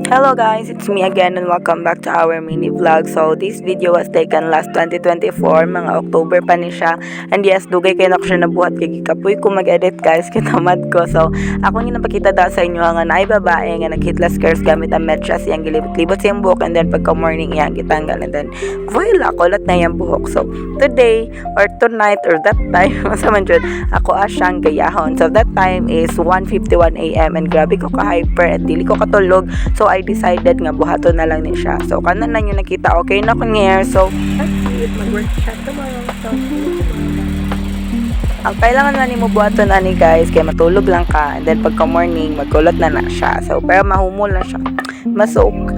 Hello guys, it's me again and welcome back to our mini vlog. So this video was taken last 2024, mga October pa ni siya. And yes, dugay kayo na ko siya nabuhat kay kapoy ko mag-edit guys, kitamad ko. So ako nga napakita da sa inyo nga naay babae nga nag-hitless curls gamit ang medyas iyang gilibot-libot sa iyang buhok, and then pagka morning iyang gitanggal, and then voila, kulat na iyang buhok. So today or tonight or that time, sa man dyan, ako siyang gayahon. So that time is 1:51 AM and grabe ko ka-hyper at dili ko katulog. So I decided nga buhaton na lang ni siya. So kanan na nyo nakita, okay na kong hair. So that's it, mag-workshop tomorrow. So ang kailangan na ni mo buhaton ani guys, kaya matulog lang ka, and then pagka morning magkulot na siya. So pero mahumol na siya, masok.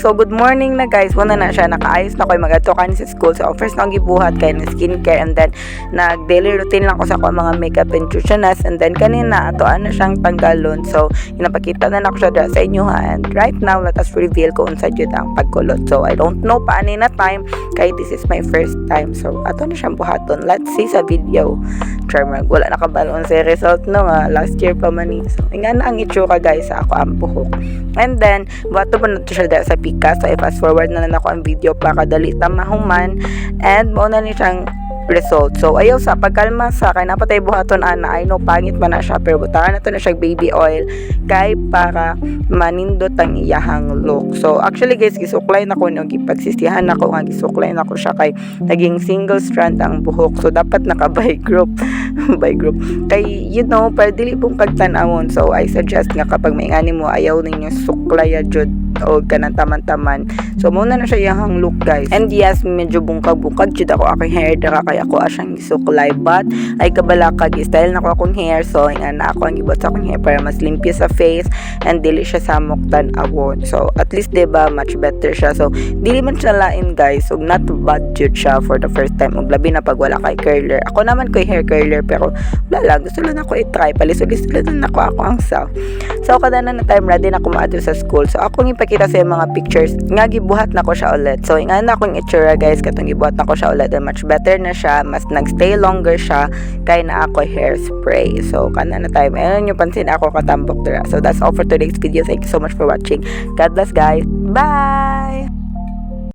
So good morning na guys, wala na siya, nakaayos na ko mag-ato kan sa school. So first na gibuhat kay na skincare, and then nag daily routine lang ko sa mga makeup and nutritionist, and then kanina atoan na siyang tanggalon. So inapakita na nako siya sa inyo ha. And right now let us reveal kung unsa jud ang pagkulot. So I don't know pa ani na time kay this is my first time. So ato na siyang buhaton. Let's see sa video. Charmag, wala nakabalon sa result no nga, last year pa man ni. So nga na ang itsura guys sa ako ang buhok. And then buhaton pa na to siya sa pika. So i-fast forward na lang ako ang video para kadali ta mahuman, and mo na ni siyang result. So ayaw sa pagkalma sa kay napatay buhaton ana, I know pangit man na siya, pero butaran na to na siya baby oil kay para manindot ang iyahang look. So actually guys, gisuklay na ko nung gipagsisihan ako nga gisuklay na ko siya kay naging single strand ang buhok. So dapat naka by group by group kay para dili pong pagtan-awon. So I suggest nga kapag may ngani mo ayaw ninyo suklay jud o kanang taman-taman. So muna na siya iyahang look guys. And yes, medyo bungkag jud ako akong hair dara kay ako asyang gisuklay, but ay kabalakag style na ko akong hair. So nga na ako ang gibot sa akong hair para mas limpyo sa face and dili siya samok tan-awon. So at least diba much better siya. So dili man siya lain guys, ug not bad jud siya for the first time, ug labi na pag wala kay curler. Ako naman ko'y hair curler, pero wala lang, gusto lang ako i-try palisod-lisod na ako ang self. So kada na time ready na ako maadto sa school. So ako ipakita sa mga pictures nga gibuhat na ko siya ulit. So nga na akong itsura guys, katong gibuhat na ko siya ulit, and much better na siya, mas nagstay longer siya kay na ako hairspray. So kana na time, ayun yung pansin ako katambok dira. So that's all for today's video. Thank you so much for watching. God bless guys. Bye.